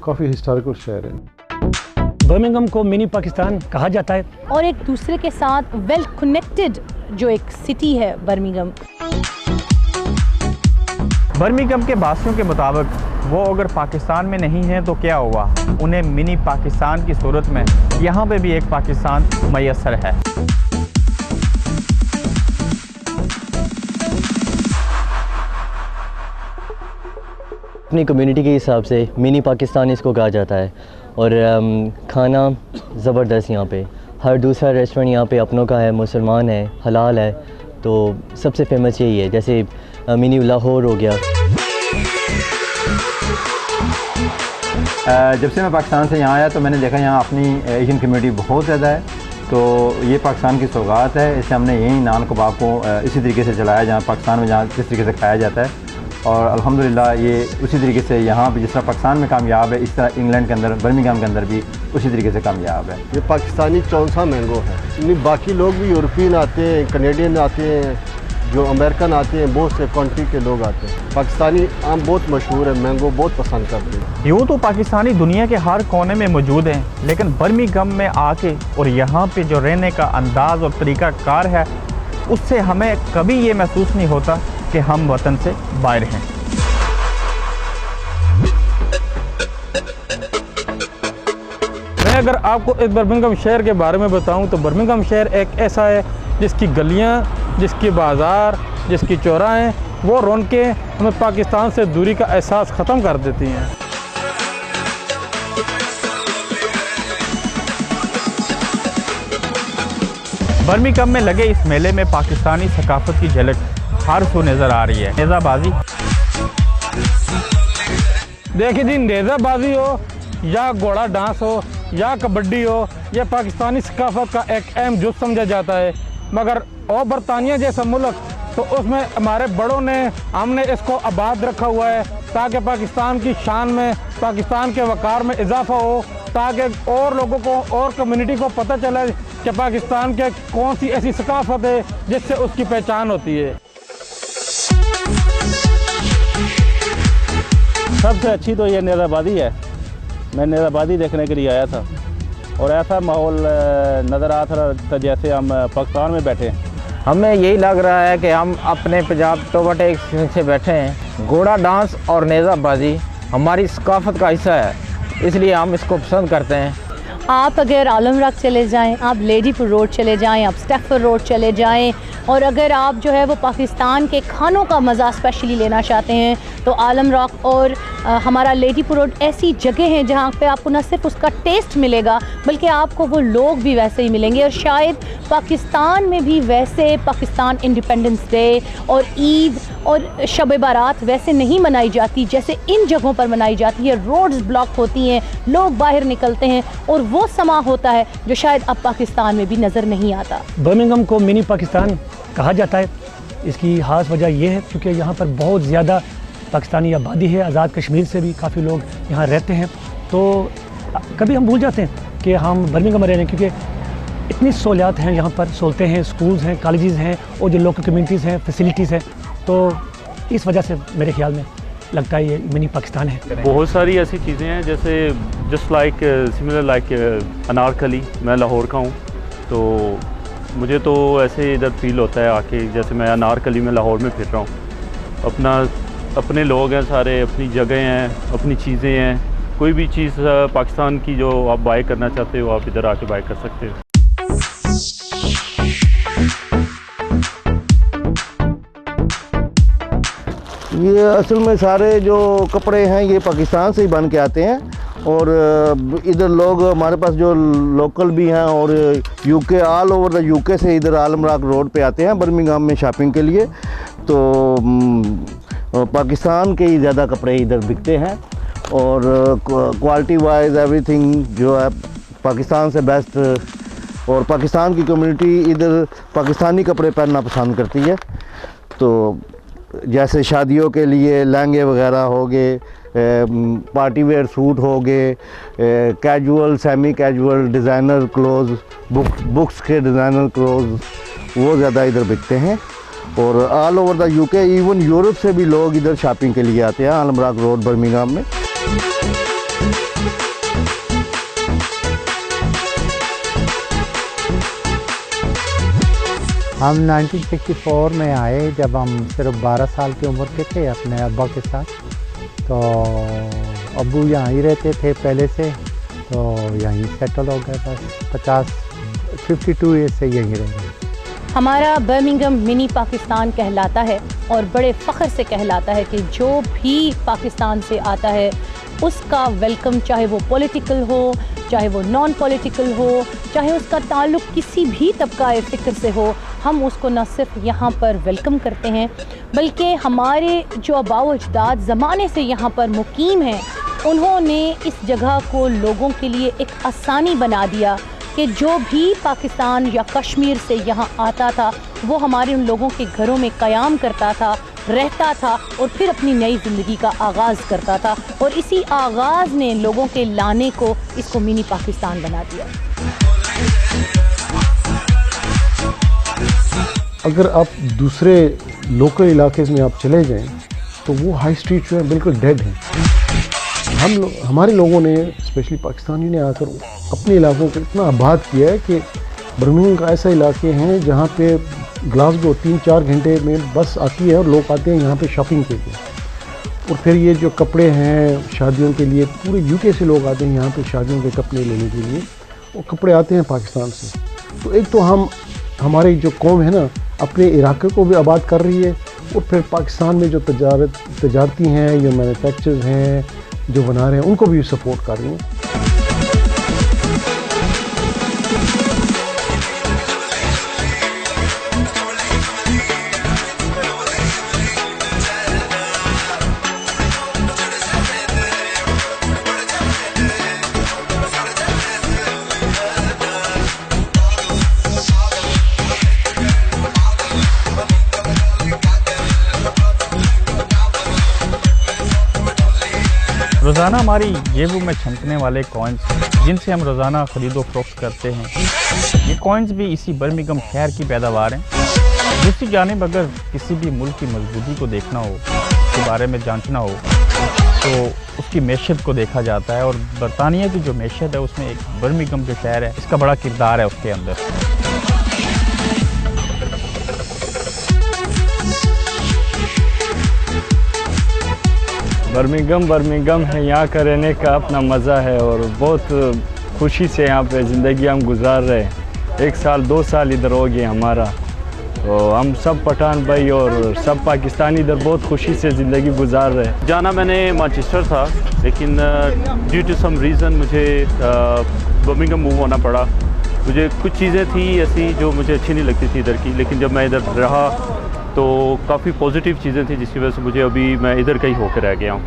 काफ़ी हिस्टोरिकल शहर है। बर्मिंघम को मिनी पाकिस्तान कहा जाता है और एक दूसरे के साथ वेल कनेक्टेड जो एक सिटी है बर्मिंघम। बर्मिंघम के बासियों के मुताबिक वो अगर पाकिस्तान में नहीं है तो क्या हुआ, उन्हें मिनी पाकिस्तान की सूरत में यहाँ पे भी एक पाकिस्तान मैसर है। अपनी कम्युनिटी के हिसाब से मिनी पाकिस्तान इसको कहा जाता है। और खाना ज़बरदस्त यहाँ पे, हर दूसरा रेस्टोरेंट यहाँ पे अपनों का है, मुसलमान है, हलाल है, तो सबसे फेमस यही है। जैसे मिनी लाहौर हो गया। जब से मैं पाकिस्तान से यहाँ आया तो मैंने देखा यहाँ अपनी एशियन कम्युनिटी बहुत ज़्यादा है, तो ये पाकिस्तान की सौगात है। इससे हमने यही नान कबाब को इसी तरीके से चलाया जहाँ पाकिस्तान में जहाँ जिस तरीके से खाया जाता है, और अल्हम्दुलिल्लाह ये उसी तरीके से यहाँ भी जिस तरह पाकिस्तान में कामयाब है, इस तरह इंग्लैंड के अंदर बर्मिंघम के अंदर भी उसी तरीके से कामयाब है। ये पाकिस्तानी चौंसा मैंगो है। नहीं, बाकी लोग भी यूरोपियन आते हैं, कनेडियन आते हैं, जो अमेरिकन आते हैं, बहुत से कंट्री के लोग आते हैं। पाकिस्तानी आम बहुत मशहूर है, मैंगो बहुत पसंद करते हैं। यूँ तो पाकिस्तानी दुनिया के हर कोने में मौजूद हैं, लेकिन बर्मिंघम में आके और यहाँ पे जो रहने का अंदाज़ और तरीक़ा कार है, उससे हमें कभी ये महसूस नहीं होता कि हम वतन से बाहर हैं। मैं अगर आपको इस बर्मिंघम शहर के बारे में बताऊं तो बर्मिंघम शहर एक ऐसा है जिसकी गलियां, जिसकी बाज़ार, जिसकी चौराहें, वो रौनकें हमें पाकिस्तान से दूरी का एहसास ख़त्म कर देती हैं। बर्मिंघम में लगे इस मेले में पाकिस्तानी सकाफत की झलक हर सू नज़र आ रही है। नेज़ाबाजी, देखिए जी, नेज़ाबाजी हो या घोड़ा डांस हो या कबड्डी हो, यह पाकिस्तानी सकाफत का एक अहम जुज़ समझा जाता है। मगर और बरतानिया जैसा मुल्क, तो उसमें हमारे बड़ों ने, हमने इसको आबाद रखा हुआ है ताकि पाकिस्तान की शान में, पाकिस्तान के वक़ार में इजाफा हो, ताकि और लोगों को और कम्युनिटी को पता चले कि पाकिस्तान के कौन सी ऐसी सकाफत है जिससे उसकी पहचान होती है। सबसे अच्छी तो ये नेज़ाबादी है। मैं नेज़ाबादी देखने के लिए आया था और ऐसा माहौल नज़र आ था जैसे हम पाकिस्तान में बैठे हैं। हमें यही लग रहा है कि हम अपने पंजाब टोबाटेक से बैठे हैं। घोड़ा डांस और नेज़ाबाजी हमारी सकाफत का हिस्सा है, इसलिए हम इसको पसंद करते हैं। आप अगर आलम राग चले जाएं, आप लेडीपुर रोड चले जाएं, आप स्टैफर्ड रोड चले जाएं, और अगर आप जो है वो पाकिस्तान के खानों का मज़ा स्पेशली लेना चाहते हैं तो आलम रॉक और हमारा लेडीपुर रोड ऐसी जगह हैं जहाँ पे आपको न सिर्फ उसका टेस्ट मिलेगा बल्कि आपको वो लोग भी वैसे ही मिलेंगे। और शायद पाकिस्तान में भी वैसे पाकिस्तान इंडिपेंडेंस डे और ईद और शब बारात वैसे नहीं मनाई जाती जैसे इन जगहों पर मनाई जाती है। रोड्स ब्लॉक होती हैं, लोग बाहर निकलते हैं और वो समा होता है जो शायद अब पाकिस्तान में भी नज़र नहीं आता। बर्मिंघम को मिनी पाकिस्तान कहा जाता है। इसकी खास वजह यह है क्योंकि यहाँ पर बहुत ज़्यादा पाकिस्तानी आबादी है। आज़ाद कश्मीर से भी काफ़ी लोग यहाँ रहते हैं, तो कभी हम भूल जाते हैं कि हम बर्मिंघम में रह रहे हैं, क्योंकि इतनी सहूलियात हैं यहाँ पर, सहूलतें हैं, स्कूल्स हैं, कॉलेजेस हैं और जो लोकल कम्युनिटीज़ हैं, फैसिलिटीज़ हैं, तो इस वजह से मेरे ख्याल में लगता है ये मिनी पाकिस्तान है। बहुत सारी ऐसी चीज़ें हैं जैसे just like similar like Anarkali. मैं लाहौर का हूँ, तो मुझे तो ऐसे इधर फील होता है आके जैसे मैं अनारकली में लाहौर में फिर रहा हूँ। अपने लोग हैं सारे, अपनी जगह हैं, अपनी चीज़ें हैं। कोई भी चीज़ पाकिस्तान की जो आप बाय करना चाहते हो आप इधर आके बाय कर सकते हो। ये असल में सारे जो कपड़े हैं ये पाकिस्तान से ही बन के आते हैं, और इधर लोग हमारे पास जो लोकल भी हैं और UK, all over the UK से इधर आलम राग रोड पे आते हैं बर्मिंघम में शॉपिंग के लिए। तो पाकिस्तान के ही ज़्यादा कपड़े इधर बिकते हैं और क्वालिटी वाइज एवरीथिंग जो है पाकिस्तान से बेस्ट, और पाकिस्तान की कम्युनिटी इधर पाकिस्तानी कपड़े पहनना पसंद करती है। तो जैसे शादियों के लिए लहंगे वगैरह हो गए, पार्टी वेयर सूट हो गए, casual, semi casual, designer cloth, books के डिज़ाइनर क्लोथ वो ज़्यादा इधर बिकते हैं। और all over the UK, even Europe से भी लोग इधर शॉपिंग के लिए आते हैं आलम राग रोड बर्मिंघम में। हम 1964 में आए, जब हम सिर्फ 12 साल की उम्र के थे अपने अब्बा के साथ। तो अब्बू यहाँ ही रहते थे पहले से, तो यहीं सेटल हो गए। बस 52 ईयर से यहीं रह रहे। हमारा बर्मिंघम मिनी पाकिस्तान कहलाता है और बड़े फ़ख्र से कहलाता है कि जो भी पाकिस्तान से आता है उसका वेलकम, चाहे वो पॉलिटिकल हो, चाहे वो नॉन पॉलिटिकल हो, चाहे उसका ताल्लुक़ किसी भी तबका फ़िक्र से हो, हम उसको न सिर्फ यहाँ पर वेलकम करते हैं बल्कि हमारे जो आबाओ अजदाद ज़माने से यहाँ पर मुकीम हैं, उन्होंने इस जगह को लोगों के लिए एक आसानी बना दिया कि जो भी पाकिस्तान या कश्मीर से यहाँ आता था वो हमारे उन लोगों के घरों में क़याम करता था, रहता था और फिर अपनी नई ज़िंदगी का आगाज़ करता था। और इसी आगाज़ ने लोगों के लाने को इसको मिनी पाकिस्तान बना दिया। अगर आप दूसरे लोकल इलाके में आप चले जाएं तो वो हाई स्ट्रीट जो है बिल्कुल डेड है। हमारे लोगों ने, स्पेशली पाकिस्तानी ने आकर अपने इलाकों को इतना आबाद किया है कि बर्मिंघम का ऐसा इलाके हैं जहाँ पे ग्लासगो 3-4 घंटे में बस आती है और लोग आते हैं यहाँ पे शॉपिंग के लिए। और फिर ये जो कपड़े हैं शादियों के लिए, पूरे यूके से लोग आते हैं यहाँ पे शादियों के कपड़े लेने के लिए, वो कपड़े आते हैं पाकिस्तान से। तो एक तो हमारी जो कौम है ना, अपने इलाके को भी आबाद कर रही है, और फिर पाकिस्तान में जो तजारती हैं या मैन्युफैक्चरर्स हैं जो बना रहे हैं उनको भी सपोर्ट कर रही हैं। रोज़ाना हमारी जेबों में छमकने वाले कॉइन्स, जिनसे हम रोज़ाना ख़रीदो फरोख्त करते हैं, ये कॉइन्स भी इसी बर्मिंघम शहर की पैदावार हैं। दूसरी जानिब अगर किसी भी मुल्क की मजबूती को देखना हो, उसके बारे में जांचना हो, तो उसकी मैशत को देखा जाता है। और बरतानिया की जो मैशत है उसमें एक बर्मिंघम जो शहर है इसका बड़ा किरदार है उसके अंदर। बर्मिंघम है, यहाँ का रहने का अपना मज़ा है और बहुत खुशी से यहाँ पे ज़िंदगी हम गुजार रहे हैं। 1 साल 2 साल इधर हो गए हमारा, तो हम सब पठान भाई और सब पाकिस्तानी इधर बहुत खुशी से ज़िंदगी गुजार रहे हैं। जाना मैंने मैनचेस्टर था, लेकिन ड्यू टू सम रीज़न मुझे बर्मिंघम मूव होना पड़ा। मुझे कुछ चीज़ें थी ऐसी जो मुझे अच्छी नहीं लगती थी इधर की, लेकिन जब मैं इधर रहा तो काफ़ी पॉजिटिव चीज़ें थी जिसकी वजह से मुझे अभी मैं इधर का ही होकर रह गया हूँ।